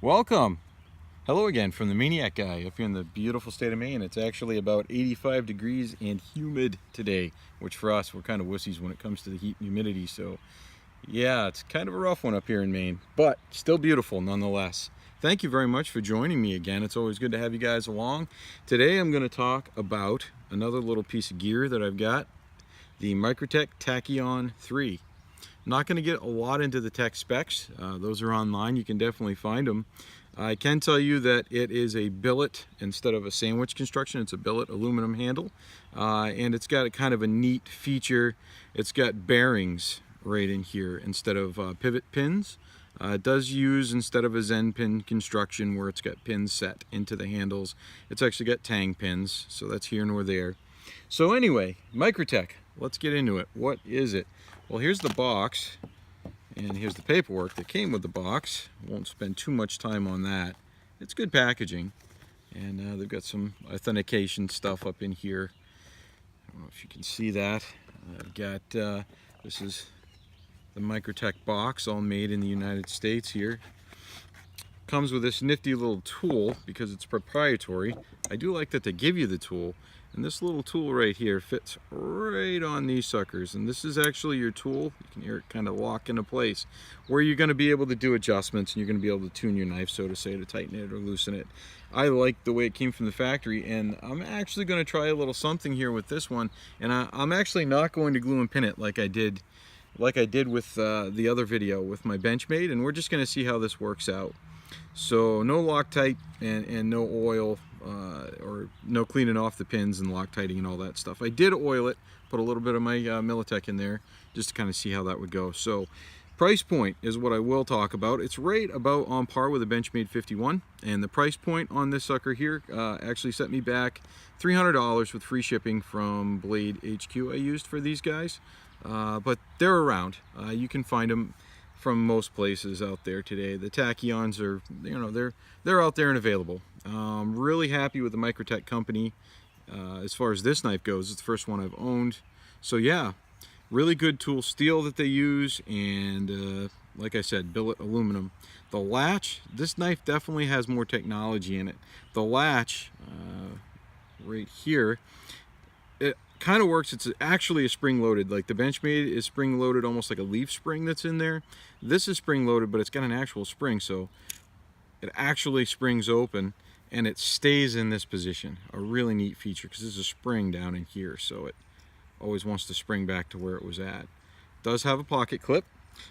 Welcome. Hello again from the Maniac Guy up here in the beautiful state of Maine. It's actually about 85 degrees and humid today, which for us, we're kind of wussies when it comes to the heat and humidity. So yeah, it's kind of a rough one up here in Maine, but still beautiful nonetheless. Thank you very much for joining me again. It's always good to have you guys along. Today I'm going to talk about another little piece of gear that I've got, the Microtech Tachyon 3. I'm not going to get a lot into the tech specs. Those are online. You can definitely find them. I can tell you that it is a billet instead of a sandwich construction. It's a billet aluminum handle, and it's got a kind of a neat feature. It's got bearings right in here instead of pivot pins. It does use, instead of a Zen pin construction where it's got pins set into the handles, it's actually got tang pins, so that's here nor there. So anyway, Microtech, let's get into it. What is it? Well, here's the box, and here's the paperwork that came with the box. Won't spend too much time on that. It's good packaging, and they've got some authentication stuff up in here. I don't know if you can see that. I've got, this is the Microtech box, all made in the United States here. Comes with this nifty little tool because it's proprietary. I do like that they give you the tool. And this little tool right here fits right on these suckers. And this is actually your tool. You can hear it kind of lock into place, where you're going to be able to do adjustments and you're going to be able to tune your knife, so to say, to tighten it or loosen it. I like the way it came from the factory, and I'm actually going to try a little something here with this one. And I'm actually not going to glue and pin it like I did with the other video with my Benchmade, and we're just going to see how this works out. So no Loctite and no oil, or no cleaning off the pins and Loctiting and all that stuff. I did oil it, put a little bit of my Microtech in there just to kind of see how that would go. So price point is what I will talk about. It's right about on par with a Benchmade 51, and the price point on this sucker here actually set me back $300 with free shipping from Blade HQ I used for these guys. But they're around. You can find them from most places out there today. The Tachyons are, you know, they're out there and available. Really happy with the Microtech company as far as this knife goes. It's the first one I've owned. So yeah, really good tool steel that they use, and like I said, billet aluminum. The latch, this knife definitely has more technology in it. The latch right here, it kind of works. It's actually a spring loaded, like the Benchmade is spring loaded, almost like a leaf spring that's in there. This is spring loaded, but it's got an actual spring, so it actually springs open and it stays in this position. A really neat feature, because there's a spring down in here, so it always wants to spring back to where it was at. It does have a pocket clip,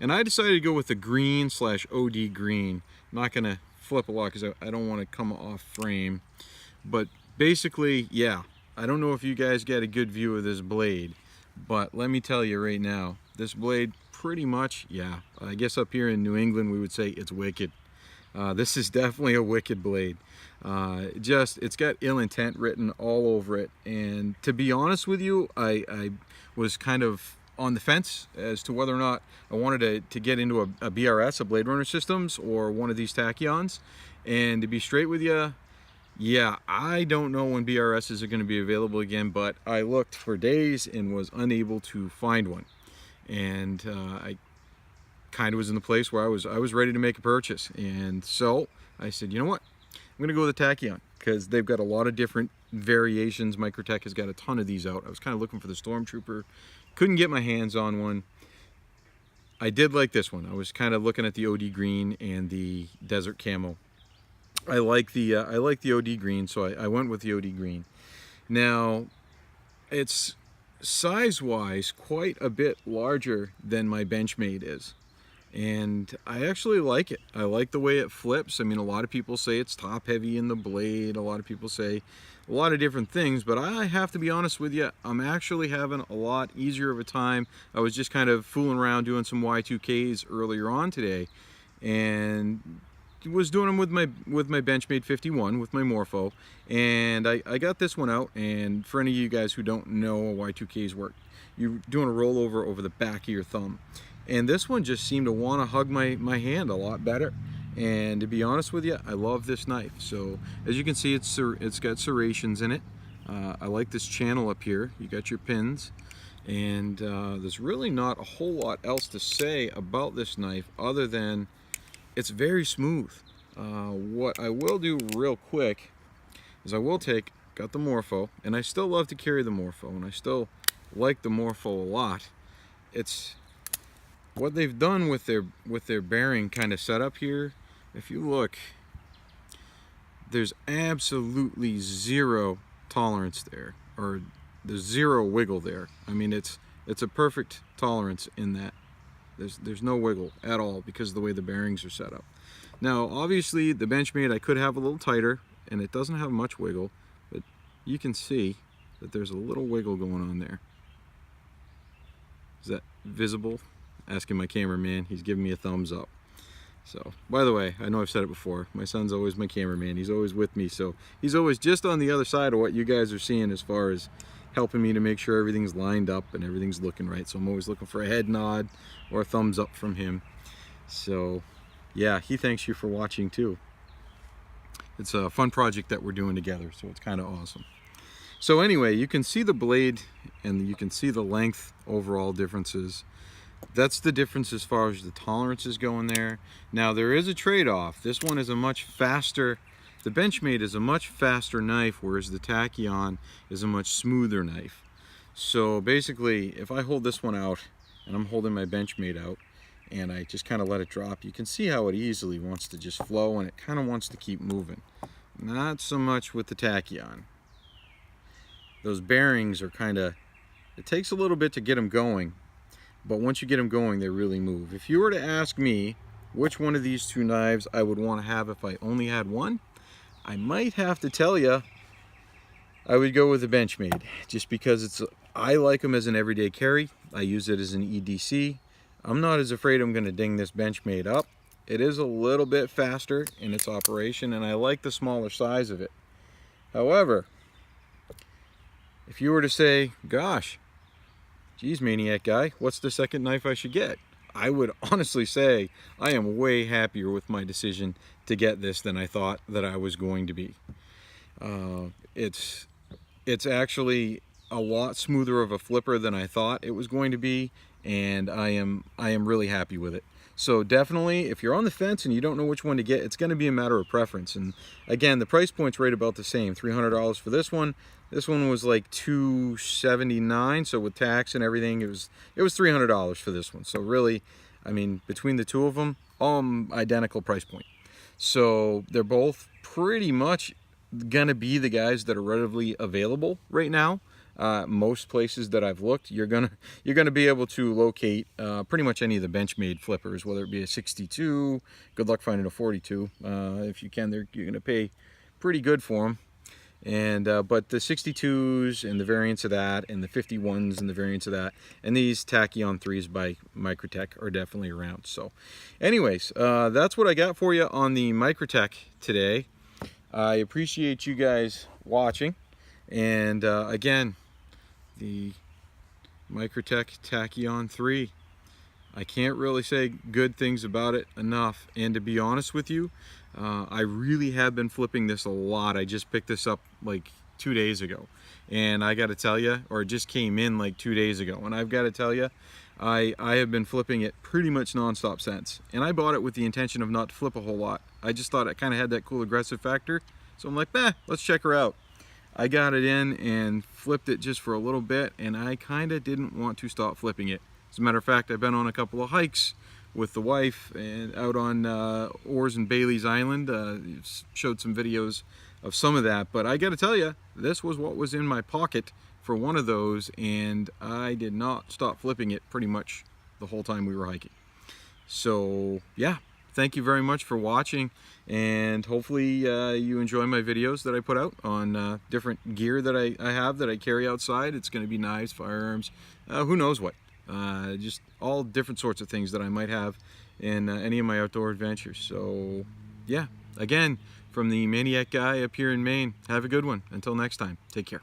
and I decided to go with the green / OD green. I'm not gonna flip a lot because I don't want to come off frame, but basically, yeah, I don't know if you guys get a good view of this blade, but let me tell you right now, this blade pretty much, yeah, I guess up here in New England we would say it's wicked. This is definitely a wicked blade. It's got ill intent written all over it, and to be honest with you, I was kind of on the fence as to whether or not I wanted to get into a BRS, a Blade Runner Systems, or one of these Tachyons. And to be straight with you, yeah, I don't know when BRSs are going to be available again, but I looked for days and was unable to find one. And I kind of was in the place where I was ready to make a purchase. And so I said, you know what? I'm going to go with the Tachyon, because they've got a lot of different variations. Microtech has got a ton of these out. I was kind of looking for the Stormtrooper. Couldn't get my hands on one. I did like this one. I was kind of looking at the OD green and the desert camo. I like the OD green, so I went with the OD green. Now, it's size-wise quite a bit larger than my Benchmade is, and I actually like it. I like the way it flips. I mean, a lot of people say it's top-heavy in the blade. A lot of people say a lot of different things, but I have to be honest with you, I'm actually having a lot easier of a time. I was just kind of fooling around doing some Y2Ks earlier on today, and was doing them with my Benchmade 51 with my Morpho, and I got this one out. And for any of you guys who don't know Y2Ks work, you're doing a rollover over the back of your thumb, and this one just seemed to want to hug my hand a lot better. And to be honest with you, I love this knife. So as you can see, it's got serrations in it. I like this channel up here. You got your pins, and there's really not a whole lot else to say about this knife other than it's very smooth. What I will do real quick is I will got the Morpho, and I still love to carry the Morpho, and I still like the Morpho a lot. It's what they've done with their bearing kind of setup here. If you look, there's absolutely zero tolerance there, or there's zero wiggle there. I mean, it's a perfect tolerance in that there's no wiggle at all because of the way the bearings are set up. Now, obviously, the Benchmade I could have a little tighter, and it doesn't have much wiggle, but you can see that there's a little wiggle going on there. Is that visible? Asking my cameraman, he's giving me a thumbs up. So, by the way, I know I've said it before, my son's always my cameraman, he's always with me, so he's always just on the other side of what you guys are seeing as far as helping me to make sure everything's lined up and everything's looking right. So I'm always looking for a head nod or a thumbs up from him. So yeah, he thanks you for watching too. It's a fun project that we're doing together, so it's kind of awesome. So anyway, you can see the blade and you can see the length overall differences. That's the difference as far as the tolerances going there. Now there is a trade-off. This one is a much faster, the Benchmade is a much faster knife, whereas the Tachyon is a much smoother knife. So basically, if I hold this one out, and I'm holding my Benchmade out, and I just kind of let it drop, you can see how it easily wants to just flow, and it kind of wants to keep moving. Not so much with the Tachyon. Those bearings are kind of, it takes a little bit to get them going, but once you get them going, they really move. If you were to ask me which one of these two knives I would want to have if I only had one, I might have to tell you I would go with the Benchmade, just because I like them as an everyday carry. I use it as an EDC. I'm not as afraid I'm going to ding this Benchmade up. It is a little bit faster in its operation, and I like the smaller size of it. However, if you were to say, gosh, geez, Maniac Guy, what's the second knife I should get? I would honestly say I am way happier with my decision to get this than I thought that I was going to be. It's actually a lot smoother of a flipper than I thought it was going to be, and I am really happy with it. So definitely, if you're on the fence and you don't know which one to get, it's going to be a matter of preference. And again, the price point's right about the same, $300 for this one. This one was like $279, so with tax and everything, it was $300 for this one. So really, I mean, between the two of them, identical price point. So they're both pretty much gonna be the guys that are readily available right now. Most places that I've looked, you're gonna be able to locate pretty much any of the Benchmade flippers, whether it be a 62. Good luck finding a 42. If you can, you're gonna pay pretty good for them. And but the 62s and the variants of that, and the 51s and the variants of that, and these Tachyon 3s by Microtech are definitely around. So anyways, that's what I got for you on the Microtech today. I appreciate you guys watching, and again, the Microtech Tachyon 3, I can't really say good things about it enough. And to be honest with you, I really have been flipping this a lot. I just picked this up like 2 days ago, and I got to tell you, or it just came in like 2 days ago, and I've got to tell you, I have been flipping it pretty much non-stop since. And I bought it with the intention of not to flip a whole lot. I just thought it kind of had that cool aggressive factor, so I'm like, let's check her out. I got it in and flipped it just for a little bit, and I kind of didn't want to stop flipping it. As a matter of fact, I've been on a couple of hikes with the wife and out on Orrs and Bailey's Island. Showed some videos of some of that, but I got to tell you, this was what was in my pocket for one of those, and I did not stop flipping it pretty much the whole time we were hiking. So yeah, thank you very much for watching, and hopefully you enjoy my videos that I put out on different gear that I have that I carry outside. It's going to be knives, firearms, who knows what. Just all different sorts of things that I might have in any of my outdoor adventures. So yeah, again, from the Maniac Guy up here in Maine, have a good one. Until next time, take care.